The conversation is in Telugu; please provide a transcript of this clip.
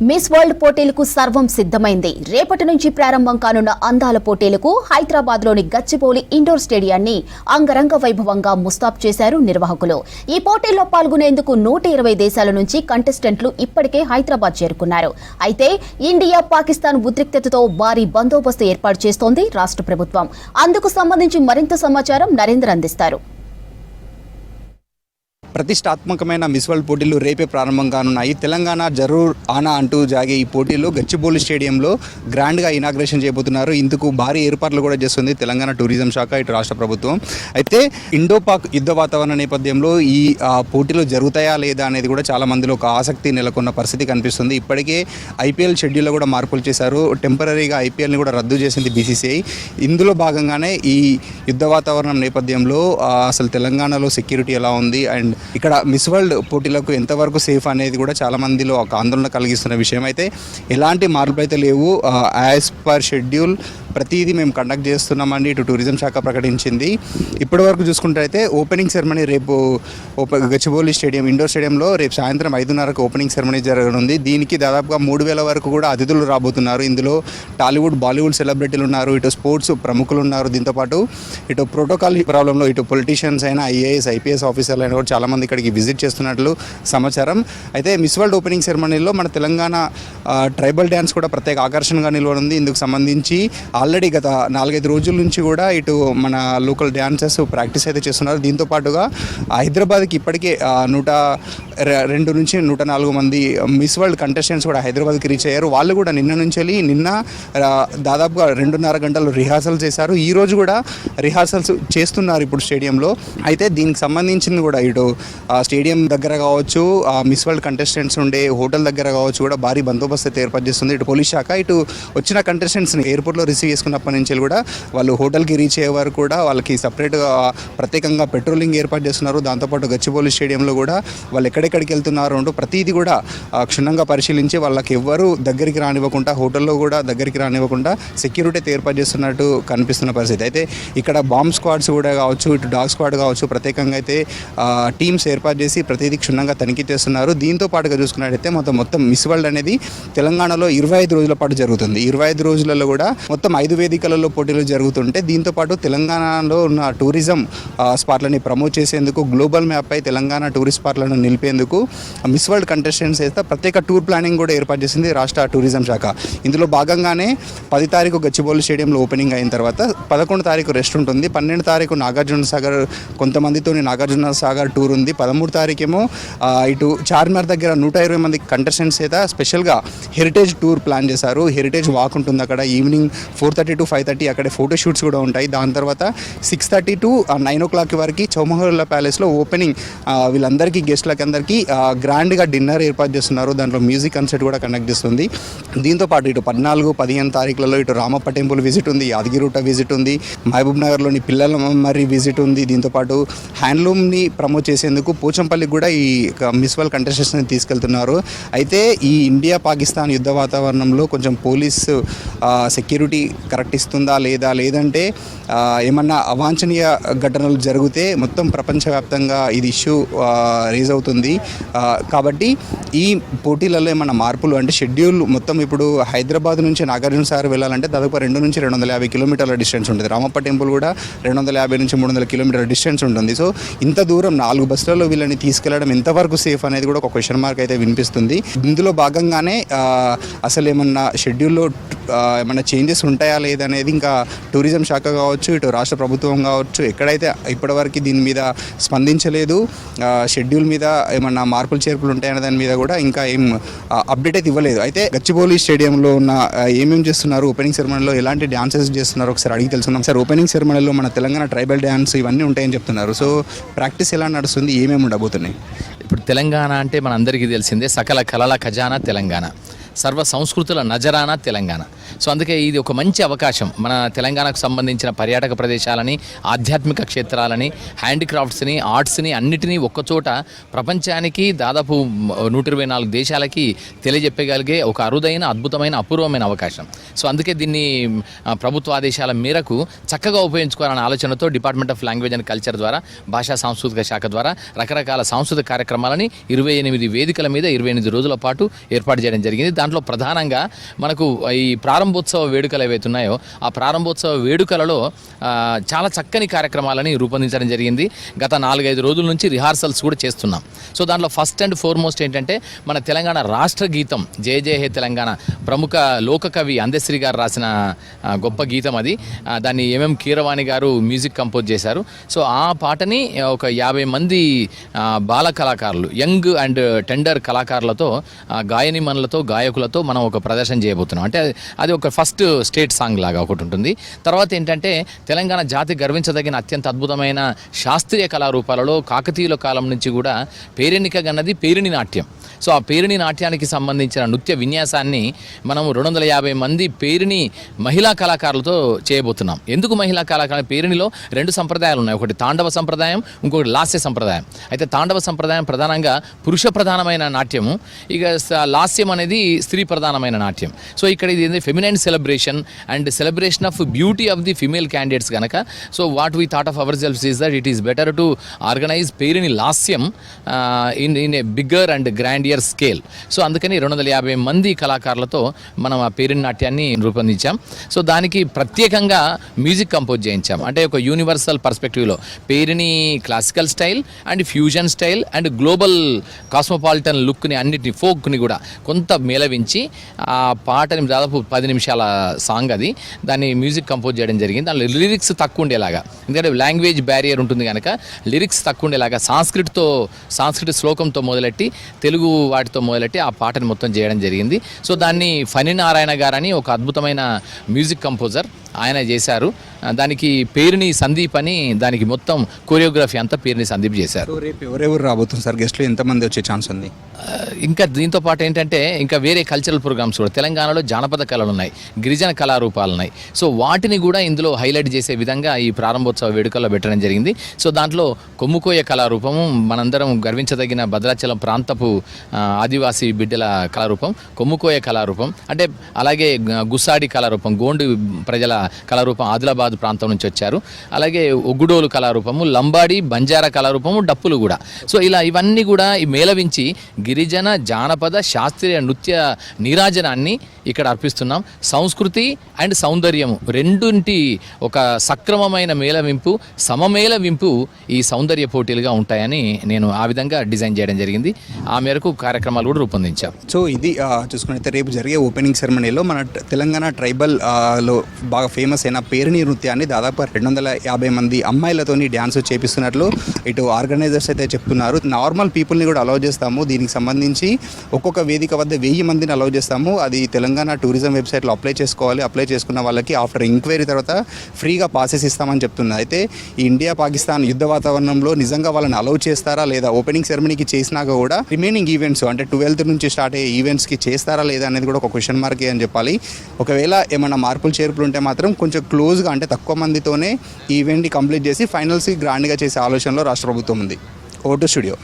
మిస్ వరల్డ్ పోటీలకు సర్వం సిద్ధమైంది. రేపటి నుంచి ప్రారంభం కానున్న అందాల పోటీలకు హైదరాబాద్లోని గచ్చిబౌలి ఇండోర్ స్టేడియాన్ని అంగరంగ వైభవంగా ముస్తాబు చేశారు నిర్వాహకులు. ఈ పోటీల్లో పాల్గొనేందుకు 120 దేశాల నుంచి కంటెస్టెంట్లు ఇప్పటికే హైదరాబాద్ చేరుకున్నారు. అయితే ఇండియా పాకిస్తాన్ ఉద్రిక్తతతో భారీ బందోబస్తు ఏర్పాటు చేస్తోంది రాష్ట్ర ప్రభుత్వం. అందుకు సంబంధించి మరింత సమాచారం నరేంద్ర అందిస్తారు. ప్రతిష్టాత్మకమైన మిస్ వరల్డ్ పోటీలు రేపే ప్రారంభం కానున్నాయి. తెలంగాణ జరూర్ ఆనా అంటూ జాగే ఈ పోటీలు గచ్చిబౌలి స్టేడియంలో గ్రాండ్గా ఇనాగ్రేషన్ చేయబోతున్నారు. ఇందుకు భారీ ఏర్పాట్లు కూడా చేస్తుంది తెలంగాణ టూరిజం శాఖ, ఇటు రాష్ట్ర ప్రభుత్వం. అయితే ఇండో పాక్ యుద్ధ వాతావరణ నేపథ్యంలో ఈ పోటీలు జరుగుతాయా లేదా అనేది కూడా చాలా మందిలో ఒక ఆసక్తి నెలకొన్న పరిస్థితి కనిపిస్తుంది. ఇప్పటికే ఐపీఎల్ షెడ్యూల్లో కూడా మార్పులు చేశారు. టెంపరీగా ఐపీఎల్ని కూడా రద్దు చేసింది బీసీసీఐ. ఇందులో భాగంగానే ఈ యుద్ధ వాతావరణం నేపథ్యంలో అసలు తెలంగాణలో సెక్యూరిటీ ఎలా ఉంది అండ్ ఇక్కడ మిస్ వరల్డ్ పోటీలకు ఎంతవరకు సేఫ్ అనేది కూడా చాలా మందిలో ఒక ఆందోళన కలిగిస్తున్న విషయం. అయితే ఎలాంటి మార్పులు అయితే లేవు. యాజ్ పర్ షెడ్యూల్ ప్రతిదీ మేము కండక్ట్ చేస్తున్నామని ఇటు టూరిజం శాఖ ప్రకటించింది. ఇప్పటి వరకు చూసుకుంటే అయితే ఓపెనింగ్ సెరమనీ రేపు గచ్చిబౌలి స్టేడియం ఇండోర్ స్టేడియంలో రేపు సాయంత్రం 5:30కు ఓపెనింగ్ సెరమనీ జరగనుంది. దీనికి దాదాపుగా 3,000 వరకు కూడా అతిథులు రాబోతున్నారు. ఇందులో టాలీవుడ్, బాలీవుడ్ సెలబ్రిటీలు ఉన్నారు, ఇటు స్పోర్ట్స్ ప్రముఖులు ఉన్నారు. దీంతోపాటు ఇటు ప్రోటోకాల్ ప్రాబ్లంలో ఇటు పొలిటీషియన్స్ అయినా, ఐఏఎస్, ఐపీఎస్ ఆఫీసర్లు అయినా కూడా చాలామంది ఇక్కడికి విజిట్ చేస్తున్నట్లు సమాచారం. అయితే మిస్ వరల్డ్ ఓపెనింగ్ సెరమనీలో మన తెలంగాణ ట్రైబల్ డ్యాన్స్ కూడా ప్రత్యేక ఆకర్షణగా నిలవనుంది. ఇందుకు సంబంధించి ఆల్రెడీ గత 4-5 రోజుల నుంచి కూడా ఇటు మన లోకల్ డ్యాన్సర్స్ ప్రాక్టీస్ అయితే చేస్తున్నారు. దీంతో పాటుగా హైదరాబాద్కి ఇప్పటికే 102 నుంచి 104 మంది మిస్ వరల్డ్ కంటెస్టెంట్స్ కూడా హైదరాబాద్కి రీచ్ అయ్యారు. వాళ్ళు కూడా నిన్న దాదాపుగా 2.5 గంటలు రిహార్సల్ చేశారు. ఈ రోజు కూడా రిహార్సల్స్ చేస్తున్నారు ఇప్పుడు స్టేడియంలో. అయితే దీనికి సంబంధించింది కూడా ఇటు స్టేడియం దగ్గర కావచ్చు, మిస్ వరల్డ్ కంటెస్టెంట్స్ ఉండే హోటల్ దగ్గర కావచ్చు కూడా భారీ బందోబస్తు అయితే ఏర్పాటు చేస్తుంది ఇటు పోలీస్ శాఖ. ఇటు వచ్చిన కంటెస్టెంట్స్ని ఎయిర్పోర్ట్లో రిసీవ్ చేసుకున్నప్పటి నుంచి కూడా వాళ్ళు హోటల్కి రీచ్ అయ్యే వరకు కూడా వాళ్ళకి సపరేట్గా ప్రత్యేకంగా పెట్రోలింగ్ ఏర్పాటు చేస్తున్నారు. దాంతోపాటు గచ్చిబౌలి స్టేడియంలో కూడా వాళ్ళు ఎక్కడెక్కడికి వెళ్తున్నారు అంటూ ప్రతిదీ కూడా క్షుణ్ణంగా పరిశీలించి వాళ్ళకి ఎవ్వరూ దగ్గరికి రానివ్వకుండా, హోటల్లో కూడా దగ్గరికి రానివ్వకుండా సెక్యూరిటీ అయితే ఏర్పాటు చేస్తున్నట్టు కనిపిస్తున్న పరిస్థితి. అయితే ఇక్కడ బాంబ్ స్క్వాడ్స్ కూడా కావచ్చు, ఇటు డాగ్ స్క్వాడ్ కావచ్చు, ప్రత్యేకంగా అయితే టీమ్స్ ఏర్పాటు చేసి ప్రతిదీ క్షుణ్ణంగా తనిఖీ చేస్తున్నారు. దీంతో పాటుగా చూసుకున్నట్టయితే మొత్తం మిస్ వరల్డ్ అనేది తెలంగాణలో 25 రోజుల పాటు జరుగుతుంది. 25 రోజులలో కూడా మొత్తం 5 వేదికలలో పోటీలు జరుగుతుంటే దీంతో పాటు తెలంగాణలో ఉన్న టూరిజం స్పాట్లని ప్రమోట్ చేసేందుకు గ్లోబల్ మ్యాప్పై తెలంగాణ టూరిస్ట్ స్పాట్లను నిలిపేందుకు మిస్ వరల్డ్ కంటెస్టెంట్స్ అయితే ప్రత్యేక టూర్ ప్లానింగ్ కూడా ఏర్పాటు చేసింది రాష్ట్ర టూరిజం శాఖ. ఇందులో భాగంగానే 10 తారీఖు గచ్చిబౌలి స్టేడియంలో ఓపెనింగ్ అయిన తర్వాత 11 తారీఖు రెస్ట్ ఉంటుంది. 12 తారీఖు నాగార్జున సాగర్ కొంతమందితో నాగార్జున సాగర్ టూర్ ఉంది. 13 తారీఖేమో ఇటు చార్మినార్ దగ్గర 120 మంది కంటెస్టెంట్స్ అయితే స్పెషల్గా హెరిటేజ్ టూర్ ప్లాన్ చేశారు. హెరిటేజ్ వాక్ ఉంటుంది అక్కడ. ఈవినింగ్ 4:30 to 5:30 అక్కడే ఫోటో షూట్స్ కూడా ఉంటాయి. దాని తర్వాత 6:30 to 9 o'clock వరకు చౌమహల్లా ప్యాలెస్లో ఓపెనింగ్ వీళ్ళందరికీ గెస్ట్లకి అందరికీ గ్రాండ్గా డిన్నర్ ఏర్పాటు చేస్తున్నారు. దాంట్లో మ్యూజిక్ కన్సర్ట్ కూడా కండక్ట్ చేస్తుంది. దీంతోపాటు ఇటు 14, 15 తారీఖులలో ఇటు రామప్ప టెంపుల్ విజిట్ ఉంది, యాదగిరిగుట్ట విజిట్ ఉంది, మహబూబ్ నగర్లోని పిల్లల మర్రి విజిట్ ఉంది. దీంతోపాటు హ్యాండ్లూమ్ని ప్రమోట్ చేసేందుకు పోచంపల్లికి కూడా ఈ మిస్ వరల్డ్ కంటెస్టెంట్స్ని తీసుకెళ్తున్నారు. అయితే ఈ ఇండియా పాకిస్తాన్ యుద్ధ వాతావరణంలో కొంచెం పోలీస్ సెక్యూరిటీ కరెక్ట్ ఇస్తుందా లేదంటే ఏమన్నా అవాంఛనీయ ఘటనలు జరిగితే మొత్తం ప్రపంచవ్యాప్తంగా ఇది ఇష్యూ రేజ్ అవుతుంది. కాబట్టి ఈ పోటీలలో ఏమన్నా మార్పులు అంటే షెడ్యూల్ మొత్తం ఇప్పుడు హైదరాబాద్ నుంచి నాగార్జున సాగర్ వెళ్ళాలంటే దాదాపు 2 నుంచి 250 కిలోమీటర్ల డిస్టెన్స్ ఉంటుంది. రామప్ప టెంపుల్ కూడా 250 నుంచి 300 కిలోమీటర్ల డిస్టెన్స్ ఉంటుంది. సో ఇంత దూరం 4 బస్సులలో వీళ్ళని తీసుకెళ్లడం ఎంతవరకు సేఫ్ అనేది కూడా ఒక క్వశ్చన్ మార్క్ అయితే వినిపిస్తుంది. ఇందులో భాగంగానే అసలు ఏమన్నా షెడ్యూల్లో ఏమన్నా చేంజెస్ ఉంటాయా లేదనేది ఇంకా టూరిజం శాఖ కావచ్చు, ఇటు రాష్ట్ర ప్రభుత్వం కావచ్చు ఎక్కడైతే ఇప్పటివరకు దీని మీద స్పందించలేదు. షెడ్యూల్ మీద ఏమన్నా మార్పులు చేర్పులు ఉంటాయనే దాని మీద కూడా ఇంకా ఏం అప్డేట్ అయితే ఇవ్వలేదు. అయితే గచ్చిబౌలి స్టేడియంలో ఉన్న ఏమేమి చేస్తున్నారు, ఓపెనింగ్ సెరమనీలో ఎలాంటి డ్యాన్సెస్ చేస్తున్నారు ఒకసారి అడిగి తెలుసుకుందాం. సార్, ఓపెనింగ్ సెరమనీలో మన తెలంగాణ ట్రైబల్ డ్యాన్స్ ఇవన్నీ ఉంటాయని చెప్తున్నారు. సో ప్రాక్టీస్ ఎలా నడుస్తుంది, ఏమేమి ఉండబోతున్నాయి? ఇప్పుడు తెలంగాణ అంటే మనందరికీ తెలిసిందే, సకల కళల ఖజానా తెలంగాణ, సర్వ సంస్కృతుల నజరానా తెలంగాణ. సో అందుకే ఇది ఒక మంచి అవకాశం. మన తెలంగాణకు సంబంధించిన పర్యాటక ప్రదేశాలని, ఆధ్యాత్మిక క్షేత్రాలని, హ్యాండిక్రాఫ్ట్స్ని, ఆర్ట్స్ని అన్నిటినీ ఒక్కచోట ప్రపంచానికి దాదాపు 124 దేశాలకి తెలియజెప్పగలిగే ఒక అరుదైన, అద్భుతమైన, అపూర్వమైన అవకాశం. సో అందుకే దీన్ని ప్రభుత్వ ఆదేశాల మేరకు చక్కగా ఉపయోగించుకోవాలనే ఆలోచనతో department of language and culture ద్వారా, భాషా సాంస్కృతిక శాఖ ద్వారా రకరకాల సాంస్కృతిక కార్యక్రమాలని 28 వేదికల మీద 28 రోజుల పాటు ఏర్పాటు చేయడం జరిగింది. దాంట్లో ప్రధానంగా మనకు ఈ ప్రారంభోత్సవ వేడుకలు ఏవైతే ఉన్నాయో ఆ ప్రారంభోత్సవ వేడుకలలో చాలా చక్కని కార్యక్రమాలని రూపొందించడం జరిగింది. గత 4-5 రోజుల నుంచి రిహార్సల్స్ కూడా చేస్తున్నాం. సో దాంట్లో ఫస్ట్ అండ్ ఫార్మోస్ట్ ఏంటంటే మన తెలంగాణ రాష్ట్ర గీతం జయ జయ హే తెలంగాణ ప్రముఖ లోకకవి అందశ్రీ గారు రాసిన గొప్ప గీతం అది. దాన్ని ఎంఎం కీరవాణి గారు మ్యూజిక్ కంపోజ్ చేశారు. సో ఆ పాటని ఒక 50 మంది బాల కళాకారులు, యంగ్ అండ్ టెండర్ కళాకారులతో, గాయనిమణులతో, గాయకులతో మనం ఒక ప్రదర్శన చేయబోతున్నాం. అంటే అది ఒక ఫస్ట్ స్టేట్ సాంగ్ లాగా ఒకటి ఉంటుంది. తర్వాత ఏంటంటే తెలంగాణ జాతి గర్వించదగిన అత్యంత అద్భుతమైన శాస్త్రీయ కళారూపాలలో కాకతీయుల కాలం నుంచి కూడా పేరెన్నికగన్నది పేరిణి నాట్యం. సో ఆ పేరిణి నాట్యానికి సంబంధించిన నృత్య విన్యాసాన్ని మనం 250 మంది పేరిణి మహిళా కళాకారులతో చేయబోతున్నాం. ఎందుకు మహిళా కళాకారులు? పేరిణిలో 2 సంప్రదాయాలు ఉన్నాయి. ఒకటి తాండవ సంప్రదాయం, ఇంకొకటి లాస్య సంప్రదాయం. అయితే తాండవ సంప్రదాయం ప్రధానంగా పురుష ప్రధానమైన నాట్యము, ఇక లాస్యం అనేది స్త్రీ ప్రధానమైన నాట్యం. సో ఇక్కడ ఇది feminine celebration and celebration of beauty of the female candidates కనుక so what we thought of our selves is that it is better to organise Perini Lasyam in a bigger and grandeur scale. So అందుకని 250 మంది కళాకారులతో మనం ఆ పేరిణి నాట్యాన్ని రూపొందించాం. సో దానికి ప్రత్యేకంగా మ్యూజిక్ కంపోజ్ చేయించాం. అంటే ఒక యూనివర్సల్ పర్స్పెక్టివ్లో Perini classical style and fusion style and global cosmopolitan లుక్ని అన్నిటిని ఫోక్ని కూడా కొంత మేళవించి ఆ పాటని దాదాపు 10 నిమిషాల సాంగ్ అది. దాన్ని మ్యూజిక్ కంపోజ్ చేయడం జరిగింది. దానిలో లిరిక్స్ తక్కువ ఉండేలాగా, ఎందుకంటే లాంగ్వేజ్ బ్యారియర్ ఉంటుంది కనుక లిరిక్స్ తక్కువ ఉండేలాగా సంస్కృత శ్లోకంతో మొదలెట్టి తెలుగు వాటితో మొదలెట్టి ఆ పాటని మొత్తం చేయడం జరిగింది. సో దాన్ని ఫణి నారాయణ గారని ఒక అద్భుతమైన మ్యూజిక్ కంపోజర్ ఆయన చేశారు. దానికి పేరుని సందీప్ అని దానికి మొత్తం కొరియోగ్రఫీ అంతా పేరుని సందీప్ చేశారు. రేపు ఎవరెవరు రాబోతుంది సార్? గెస్ట్లు ఎంతమంది వచ్చే ఛాన్స్ ఉంది? ఇంకా దీంతో పాటు ఏంటంటే ఇంకా వేరే కల్చరల్ ప్రోగ్రామ్స్ కూడా తెలంగాణలో జానపద కళలు ఉన్నాయి, గిరిజన కళారూపాలు ఉన్నాయి. సో వాటిని కూడా ఇందులో హైలైట్ చేసే విధంగా ఈ ప్రారంభోత్సవ వేడుకల్లో పెట్టడం జరిగింది. సో దాంట్లో కొమ్ముకోయ కళారూపము, మనందరం గర్వించదగిన భద్రాచలం ప్రాంతపు ఆదివాసీ బిడ్డల కళారూపం కొమ్ముకోయ కళారూపం, అంటే అలాగే గుస్సాడి కళారూపం, గోండు ప్రజల కళారూపం ఆదిలాబాద్ ప్రాంతం నుంచి వచ్చారు. అలాగే ఒగ్గుడోలు కళారూపము, లంబాడి బంజారా కళారూపము, డప్పులు కూడా. సో ఇవన్నీ కూడా ఈ మేళవించి గిరిజన జానపద శాస్త్రీయ నృత్య నీరాజనాన్ని ఇక్కడ అర్పిస్తున్నాం. సంస్కృతి అండ్ సౌందర్యము రెండింటి ఒక సక్రమమైన మేళవింపు, సమమేళవింపు ఈ సౌందర్య పోటీలుగా ఉంటాయని నేను ఆ విధంగా డిజైన్ చేయడం జరిగింది. ఆ మేరకు కార్యక్రమాలు కూడా రూపొందించాం. సో ఇది చూసుకున్నైతే రేపు జరిగే ఓపెనింగ్ సెరమనీలో మన తెలంగాణ ట్రైబల్ లో బాగా ఫేమస్ అయిన పేరిణి నృత్యాన్ని దాదాపు 250 మంది అమ్మాయిలతోని డ్యాన్స్ చేపిస్తున్నట్లు ఇటు ఆర్గనైజర్స్ అయితే చెప్తున్నారు. నార్మల్ పీపుల్ని కూడా అలౌ చేస్తాము. దీనికి సంబంధించి ఒక్కొక్క వేదిక వద్ద 1000 మందిని అలౌ చేస్తాము. అది తెలంగాణ టూరిజం వెబ్సైట్లో అప్లై చేసుకోవాలి. అప్లై చేసుకున్న వాళ్ళకి ఆఫ్టర్ ఎంక్వైరీ తర్వాత ఫ్రీగా పాసెస్ ఇస్తామని చెప్తున్నారు. అయితే ఈ ఇండియా పాకిస్తాన్ యుద్ధ వాతావరణంలో నిజంగా వాళ్ళని అలౌ చేస్తారా లేదా, ఓపెనింగ్ సెరమనీకి చేసినాక కూడా రిమైనింగ్ ఈవెంట్స్ అంటే 12th నుంచి స్టార్ట్ అయ్యే ఈవెంట్స్కి చేస్తారా లేదా అనేది కూడా ఒక క్వశ్చన్ మార్క్ అని చెప్పాలి. ఒకవేళ ఏమైనా మార్పులు చేర్పులు ఉంటే మాత్రం కొంచెం క్లోజ్గా అంటే తక్కువ మందితోనే ఈ ఈవెంట్ని కంప్లీట్ చేసి ఫైనల్స్కి గ్రాండ్గా చేసే ఆలోచనలో రాష్ట్ర ప్రభుత్వం ఉంది. Vote studio.